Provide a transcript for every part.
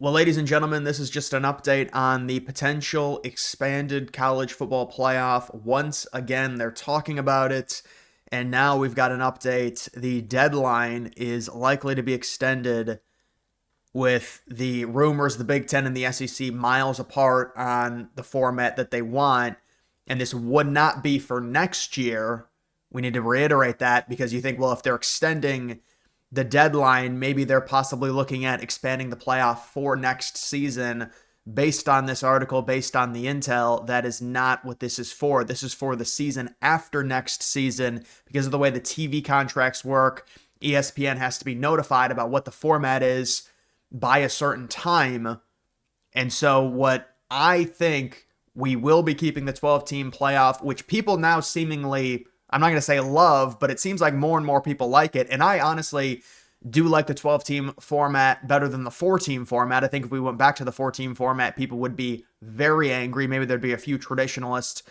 Well, ladies and gentlemen, this is just an update on the potential expanded college football playoff. Once again, they're talking about it, and now we've got an update. The deadline is likely to be extended with the rumors the Big Ten and the SEC miles apart on the format that they want. And this would not be for next year. We need to reiterate that because you think, well, if they're extending the deadline, maybe they're possibly looking at expanding the playoff for next season. Based on this article, based on the intel, that is not what this is for. This is for the season after next season because of the way the TV contracts work. ESPN has to be notified about what the format is by a certain time. And so what I think, we will be keeping the 12-team playoff, which people now seemingly, I'm not going to say love, but it seems like more and more people like it. And I honestly do like the 12-team format better than the 4-team format. I think if we went back to the 4-team format, people would be very angry. Maybe there'd be a few traditionalists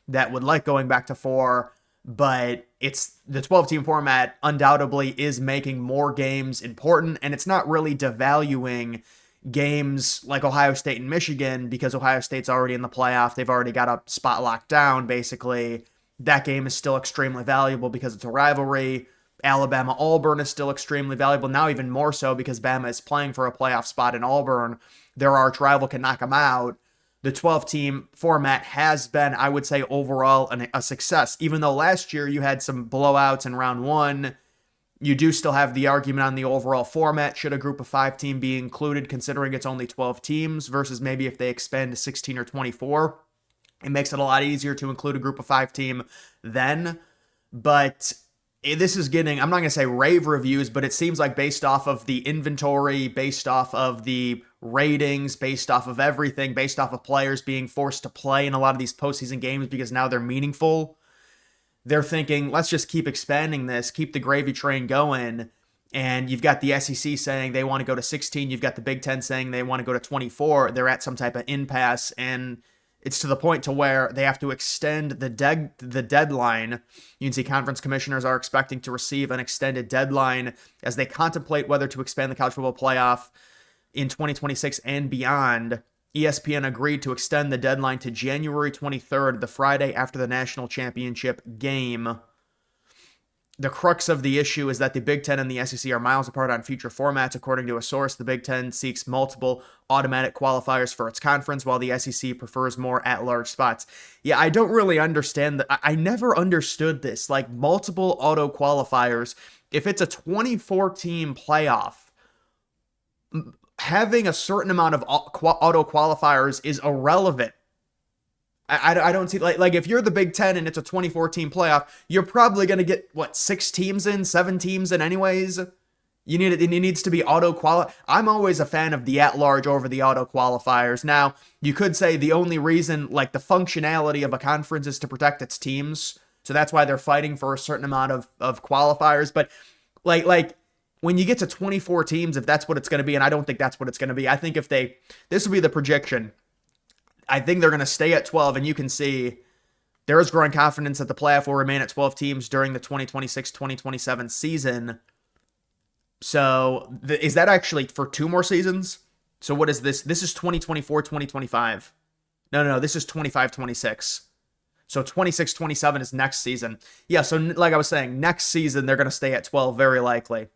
that would like going back to 4, but it's the 12-team format undoubtedly is making more games important, and it's not really devaluing games like Ohio State and Michigan because Ohio State's already in the playoff. They've already got a spot locked down, basically. That game is still extremely valuable because it's a rivalry. Alabama-Auburn is still extremely valuable, now even more so because Bama is playing for a playoff spot in Auburn. Their arch rival can knock them out. The 12-team format has been, I would say, overall a success. Even though last year you had some blowouts in round 1, you do still have the argument on the overall format. Should a group of 5 team be included considering it's only 12 teams versus maybe if they expand to 16 or 24? It makes it a lot easier to include a group of 5 team then. But this is getting, I'm not going to say rave reviews, but it seems like based off of the inventory, based off of the ratings, based off of everything, based off of players being forced to play in a lot of these postseason games because now they're meaningful, they're thinking, let's just keep expanding this, keep the gravy train going. And you've got the SEC saying they want to go to 16. You've got the Big Ten saying they want to go to 24. They're at some type of impasse, and it's to the point to where they have to extend the deadline. UNC conference commissioners are expecting to receive an extended deadline as they contemplate whether to expand the college football playoff in 2026 and beyond. ESPN agreed to extend the deadline to January 23rd, the Friday after the national championship game. The crux of the issue is that the Big Ten and the SEC are miles apart on future formats. According to a source, the Big Ten seeks multiple automatic qualifiers for its conference, while the SEC prefers more at-large spots. Yeah, I don't really understand that. I never understood this. Like, multiple auto qualifiers. If it's a 24-team playoff, having a certain amount of auto qualifiers is irrelevant. I don't see, like if you're the Big Ten and it's a 24-team playoff, you're probably going to get, 6 teams in, 7 teams in anyways? It needs to be auto quali. I'm always a fan of the at-large over the auto qualifiers. Now, you could say the only reason, like the functionality of a conference is to protect its teams. So that's why they're fighting for a certain amount of qualifiers. But like when you get to 24 teams, if that's what it's going to be, and I don't think that's what it's going to be. I think this will be the projection. I think they're going to stay at 12, and you can see there is growing confidence that the playoff will remain at 12 teams during the 2026-2027 season. So is that actually for 2 more seasons? So what is this? This is 2024-2025. No, this is 25-26. So 26-27 is next season. Yeah, so like I was saying, next season they're going to stay at 12 very likely.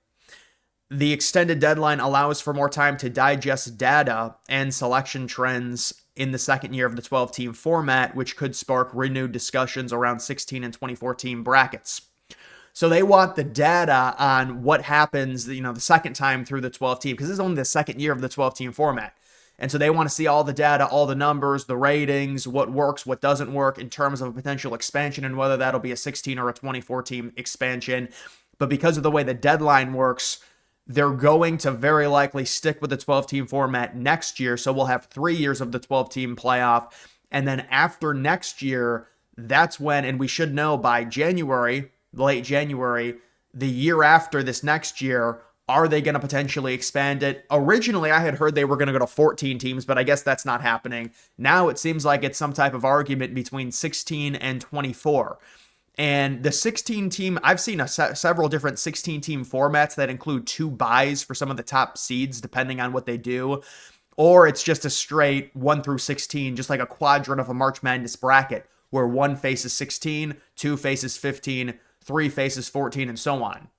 The extended deadline allows for more time to digest data and selection trends in the second year of the 12-team format, which could spark renewed discussions around 16 and 24-team brackets. So they want the data on what happens, the second time through the 12-team, because this is only the second year of the 12-team format. And so they want to see all the data, all the numbers, the ratings, what works, what doesn't work in terms of a potential expansion and whether that'll be a 16 or a 24-team expansion. But because of the way the deadline works, they're going to very likely stick with the 12-team format next year. So we'll have 3 years of the 12-team playoff. And then after next year, that's when, and we should know by January, late January, the year after this next year, are they going to potentially expand it? Originally, I had heard they were going to go to 14 teams, but I guess that's not happening. Now it seems like it's some type of argument between 16 and 24. And the 16 team, I've seen several different 16 team formats that include 2 buys for some of the top seeds, depending on what they do. or it's just a straight 1 through 16, just like a quadrant of a March Madness bracket where 1 faces 16, 2 faces 15, 3 faces 14, and so on.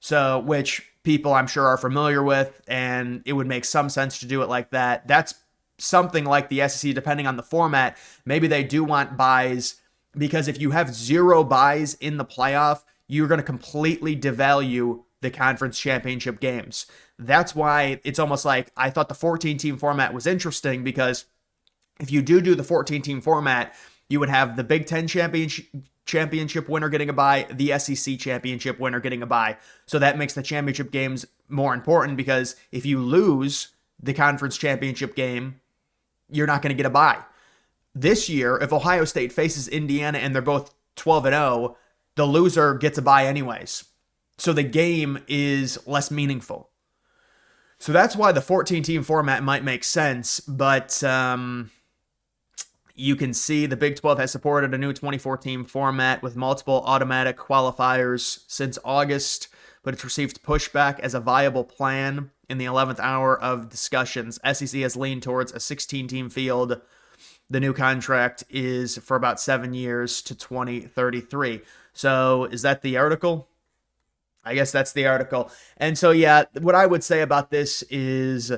So, which people I'm sure are familiar with, and it would make some sense to do it like that. That's something like the SEC, depending on the format. Maybe they do want buys, because if you have 0 buys in the playoff, you're going to completely devalue the conference championship games. That's why it's almost like I thought the 14-team format was interesting, because if you do the 14-team format, you would have the Big Ten championship winner getting a bye, the SEC championship winner getting a bye. So that makes the championship games more important, because if you lose the conference championship game, you're not going to get a bye. This year, if Ohio State faces Indiana and they're both 12-0, the loser gets a bye anyways. So the game is less meaningful. So that's why the 14-team format might make sense, but you can see the Big 12 has supported a new 24-team format with multiple automatic qualifiers since August, but it's received pushback as a viable plan in the 11th hour of discussions. SEC has leaned towards a 16-team field. The new contract is for about 7 years to 2033. So is that the article? I guess that's the article. And so, yeah, what I would say about this is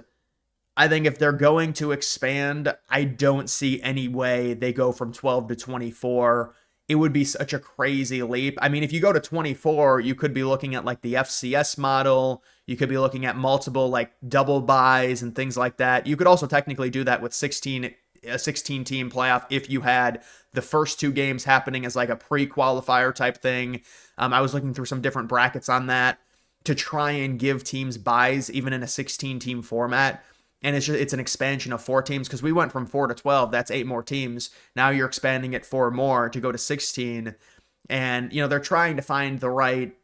I think if they're going to expand, I don't see any way they go from 12 to 24. It would be such a crazy leap. I mean, if you go to 24, you could be looking at like the FCS model. You could be looking at multiple like double buys and things like that. You could also technically do that with a 16-team playoff if you had the first 2 games happening as like a pre-qualifier type thing. I was looking through some different brackets on that to try and give teams buys even in a 16-team format. And it's an expansion of 4 teams, because we went from 4 to 12. That's 8 more teams. Now you're expanding it 4 more to go to 16. And, they're trying to find the right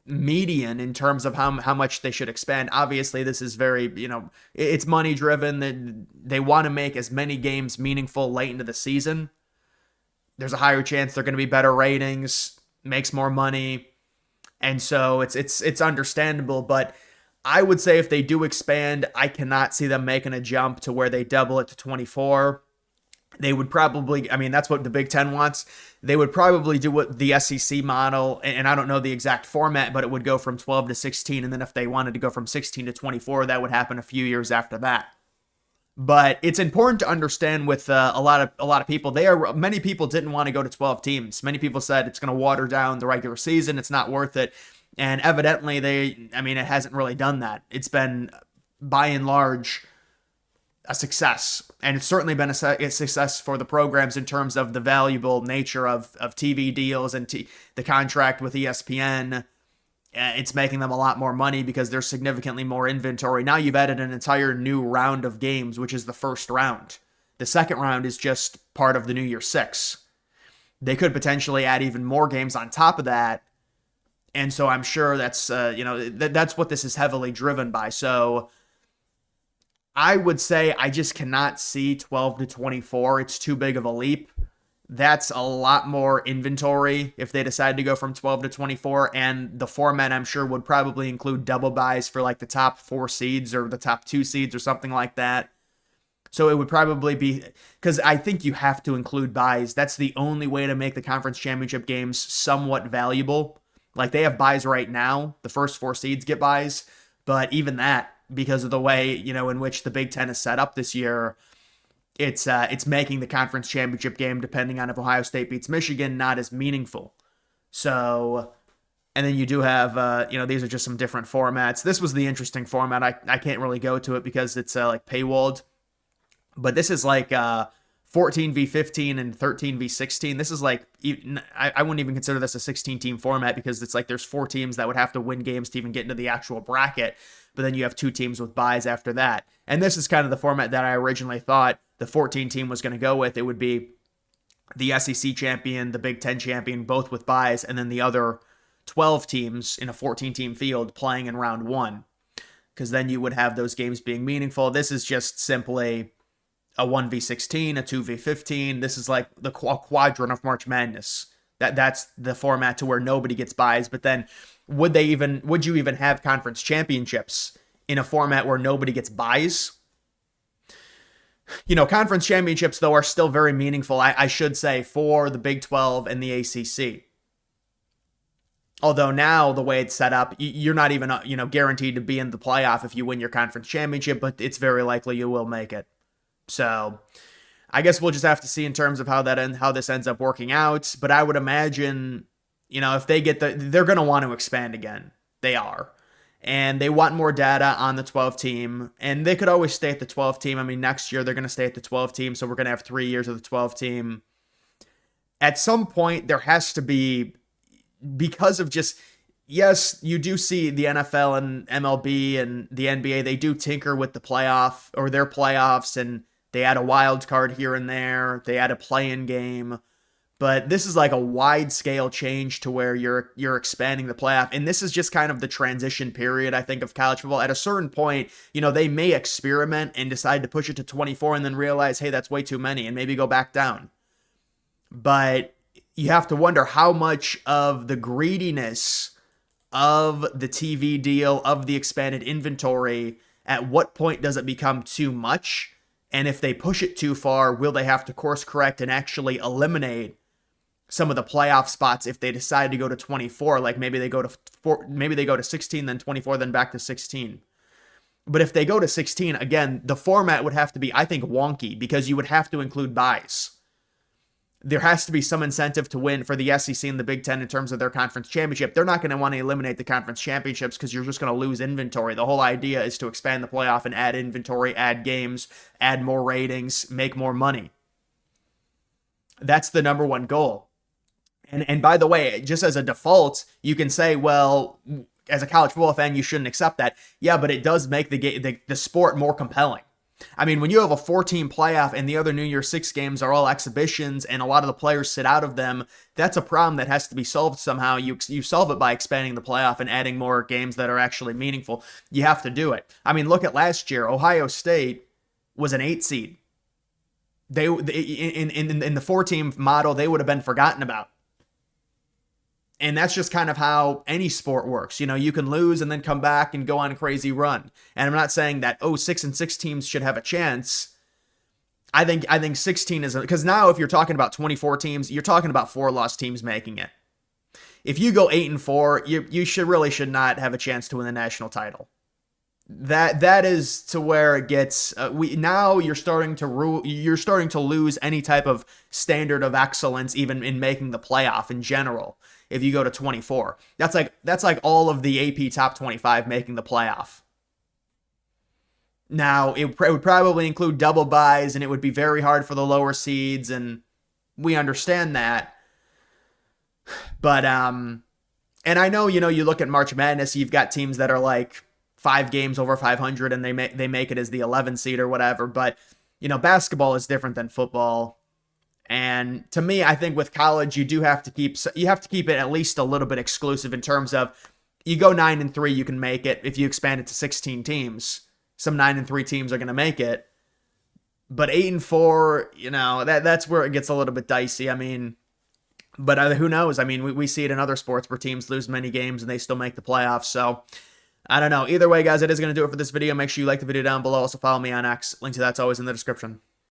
median in terms of how much they should expand. Obviously, this is very, it's money driven. They want to make as many games meaningful late into the season. There's a higher chance they're going to be better ratings, makes more money. And so it's understandable, but I would say if they do expand, I cannot see them making a jump to where they double it to 24. They would probably, that's what the Big Ten wants. They would probably do what the SEC model, and I don't know the exact format, but it would go from 12 to 16. And then if they wanted to go from 16 to 24, that would happen a few years after that. But it's important to understand with a lot of people, many people didn't want to go to 12 teams. Many people said it's going to water down the regular season. It's not worth it. And evidently it hasn't really done that. It's been, by and large, a success. And it's certainly been a success for the programs in terms of the valuable nature of TV deals and the contract with ESPN. It's making them a lot more money because there's significantly more inventory. Now you've added an entire new round of games, which is the first round. The second round is just part of the New Year's Six. They could potentially add even more games on top of that. And so I'm sure that's, that's what this is heavily driven by. So I would say I just cannot see 12 to 24. It's too big of a leap. That's a lot more inventory if they decide to go from 12 to 24. And the format, I'm sure, would probably include double buys for like the top 4 seeds or the top 2 seeds or something like that. So it would probably be, because I think you have to include buys. That's the only way to make the conference championship games somewhat valuable. Like they have buys right now. The first 4 seeds get buys. But even that, because of the way, in which the Big Ten is set up this year, it's making the conference championship game, depending on if Ohio State beats Michigan, not as meaningful. So, and then you do have, these are just some different formats. This was the interesting format. I can't really go to it because it's like paywalled. But this is like 14v15 and 13v16. This is like, I wouldn't even consider this a 16-team format because it's like there's 4 teams that would have to win games to even get into the actual bracket. But then you have 2 teams with buys after that. And this is kind of the format that I originally thought the 14-team was going to go with. It would be the SEC champion, the Big Ten champion, both with buys, and then the other 12 teams in a 14-team field playing in round 1. Because then you would have those games being meaningful. This is just simply a 1v16, a 2v15. This is like the quadrant of March Madness. That's the format to where nobody gets buys. But then would you even have conference championships in a format where nobody gets buys? Conference championships, though, are still very meaningful, I should say, for the Big 12 and the ACC. Although now the way it's set up, you're not even guaranteed to be in the playoff if you win your conference championship, but it's very likely you will make it. So I guess we'll just have to see in terms of how this ends up working out. But I would imagine, if they get they're going to want to expand again. They are. And they want more data on the 12 team. And they could always stay at the 12 team. I mean, next year they're going to stay at the 12 team. So we're going to have 3 years of the 12 team. At some point, there has to be, because of just, yes, you do see the NFL and MLB and the NBA, they do tinker with the playoff or their playoffs, and they add a wild card here and there. They add a play-in game. But this is like a wide scale change to where you're expanding the playoff. And this is just kind of the transition period, I think, of college football. At a certain point, they may experiment and decide to push it to 24 and then realize, hey, that's way too many, and maybe go back down. But you have to wonder how much of the greediness of the TV deal, of the expanded inventory, at what point does it become too much? And if they push it too far, will they have to course correct and actually eliminate some of the playoff spots if they decide to go to 24? Like maybe they go to 16, then 24, then back to 16. But if they go to 16, again, the format would have to be, I think, wonky, because you would have to include buys. There has to be some incentive to win for the SEC and the Big Ten in terms of their conference championship. They're not going to want to eliminate the conference championships because you're just going to lose inventory. The whole idea is to expand the playoff and add inventory, add games, add more ratings, make more money. That's the number one goal. And by the way, just as a default, you can say, well, as a college football fan, you shouldn't accept that. Yeah, but it does make the sport more compelling. I mean, when you have a 4-team playoff and the other New Year's Six games are all exhibitions and a lot of the players sit out of them, that's a problem that has to be solved somehow. You solve it by expanding the playoff and adding more games that are actually meaningful. You have to do it. I mean, look at last year. Ohio State was an 8 seed. They in the 4-team model, they would have been forgotten about. And that's just kind of how any sport works. You can lose and then come back and go on a crazy run. And I'm not saying that 6 and 6 teams should have a chance. I think 16 is, because now if you're talking about 24 teams, you're talking about 4 lost teams making it. If you go 8 and 4, you should not have a chance to win the national title. That is to where it gets. Now you're starting to lose any type of standard of excellence, even in making the playoff in general. If you go to 24, that's like all of the AP top 25 making the playoff. Now it would probably include double byes, and it would be very hard for the lower seeds, and we understand that. But and I know you look at March Madness, you've got teams that are like 5 games over 500 and they make it as the 11 seed or whatever. But basketball is different than football. And to me, I think with college, you have to keep it at least a little bit exclusive in terms of, you go 9 and 3, you can make it. If you expand it to 16 teams, some 9 and 3 teams are going to make it. But 8 and 4, that's where it gets a little bit dicey. I mean, but who knows? I mean, we see it in other sports where teams lose many games and they still make the playoffs. So I don't know. Either way, guys, it is going to do it for this video. Make sure you like the video down below. Also follow me on X. Link to that's always in the description.